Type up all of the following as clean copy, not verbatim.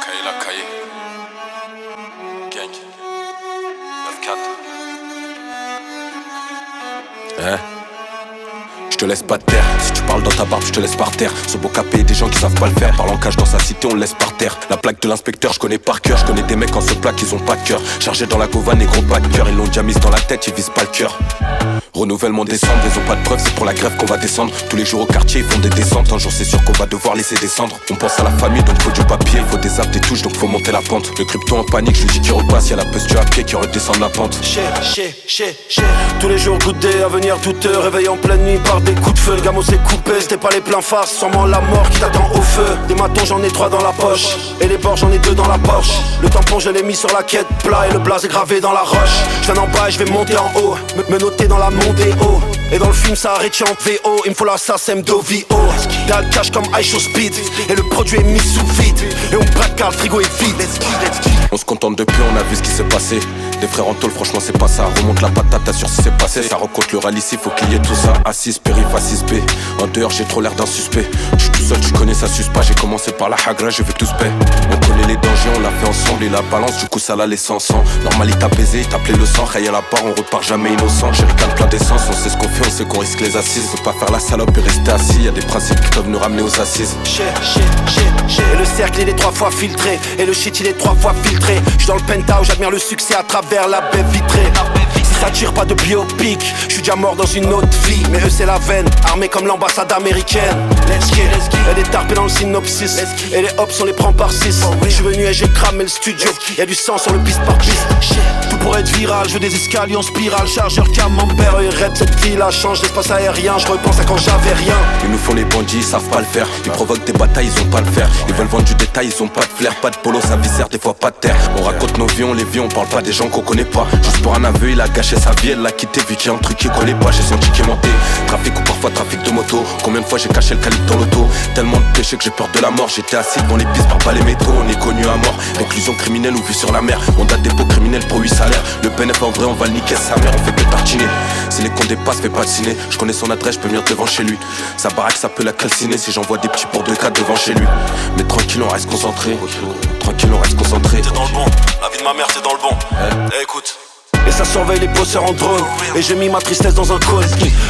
Kaila Kaye Gang 9-4. Je te laisse pas de terre, si tu parles dans ta barbe je te laisse par terre. Ce beau capé, des gens qui savent pas le faire. Parle en cash dans sa cité, on le laisse par terre. La plaque de l'inspecteur, je connais par cœur. Je connais des mecs en se plaque, ils ont pas de cœur. Chargés dans la Gova, négro pas de cœur. Ils l'ont déjà mise dans la tête, ils visent pas le cœur. Renouvellement décembre, ils ont pas de preuves, c'est pour la grève qu'on va descendre. Tous les jours au quartier, ils font des descentes. Un jour c'est sûr qu'on va devoir laisser descendre. On pense à la famille, donc faut du papier. Faut des apps, des touches, donc faut monter la pente. Le crypto en panique, je lui dis qu'il repasse. Y'a la posture à pied qui redescend la pente. Tous les jours good day, à venir toute heure. Réveillé en pleine nuit par des coups de feu. Le gamo s'est coupé, c'était pas les pleins faces. Sûrement la mort qui t'attend au feu. Des matons j'en ai 3 dans la poche. Et les bords j'en ai 2 dans la Porsche. Le tampon je l'ai mis sur la quête plat. Et le blaze est gravé dans la roche. Je viens en bas et je vais monter en haut. Me noter dans la montée haut. Et dans le film ça arrête en VO. Il me faut la SACEM d'OVO. T'as le cash comme iShow Speed. Et le produit est mis sous vide. Et on braque car le frigo est vide. On se contente depuis, on a vu ce qui s'est passé. Des frères en tôle, franchement c'est pas ça. Remonte la patate, t'assures si c'est passé. Ça recompte le rallye, il faut qu'il y ait tout ça. A6, périph, A6B. En dehors j'ai trop l'air d'un suspect. J'suis tout seul, tu connais, ça suce pas. J'ai commencé par la hagra, je vais tous paix. On connaît les dangers, on l'a fait ensemble. Et la balance, du coup ça l'a laissé en sang. Normal il t'a baisé, il t'a appelé le sang. Raye à la barre, on repart jamais innocent. J'ai ricane plein d'essence, on sait ce qu'on fait, on sait qu'on risque les assises. Faut pas faire la salope et rester assis. Y'a des principes qui peuvent nous ramener aux assises. Et le cercle il est 3 fois filtré. Et le shit il est 3 fois filtré. J'suis dans le penthouse, j'admire le succès à travers la baie vitrée. Si ça tire pas de biopic, j'suis déjà mort dans une autre vie. Mais eux c'est la veine, armés comme l'ambassade américaine. Let's get. Elle est tarpée dans le synopsis. Et les hops on les prend par 6. J'suis venu et j'ai cramé le studio. Y'a du sang sur le piste par piste. Tout pour être viral, je veux des escaliers en spirale. Chargeur camembert, et rap cette ville a change l'espace aérien. Je repense à quand j'avais rien. Ils nous font les bandits, ils savent pas le faire. Ils provoquent des batailles, ils ont pas le faire. Ils veulent vendre du détail, ils ont pas de flair. Pas de polo, ça viscère, des fois pas de terre. On raconte nos vies, on les vit, on parle pas des gens qu'on connaît pas. Juste pour un aveu, il a gâché sa vie, elle l'a quitté. Vu qu'il y a un truc qui collait pas, j'ai senti qu'il mentait. Trafic ou parfois trafic de moto. Combien de fois j'ai caché le calibre dans l'auto. Tellement de péché que j'ai peur de la mort. J'étais assis devant les pistes par pas les métaux. On est connu à mort, réclusion criminelle ou vue sur la mer. On date dépôt criminel pour 8 salaires. Le PNF en vrai, on va le niquer sa mère, on fait que tartiner. Si les comptes dépassent, fais pas de ciné. Je connais son adresse, je peux venir devant chez lui. Sa baraque, ça peut la calciner si j'envoie des petits pour 2-4 devant chez lui. Mais tranquille, on reste concentré. Tranquille, on reste concentré. T'es dans le bon, la vie de ma mère, t'es dans le bon. Écoute. Et ça surveille les bosseurs en drone. Et j'ai mis ma tristesse dans un cône.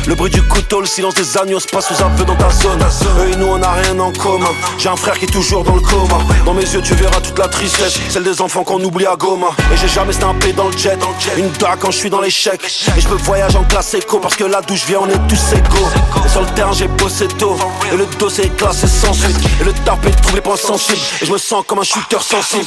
Le bruit du couteau, le silence des agneaux se passe sous un feu dans ta zone. Eux et nous on a rien en commun. J'ai un frère qui est toujours dans le coma. Dans mes yeux tu verras toute la tristesse. Celle des enfants qu'on oublie à Goma. Et j'ai jamais stampé dans le jet. Une dague quand je suis dans l'échec. Et je peux voyager en classe éco. Parce que là d'où je viens on est tous égaux. Et sur le terrain j'ai bossé tôt. Et le dossier est classé sans suite. Et le tarpé trouve les points sensibles. Et je me sens comme un shooter sensible.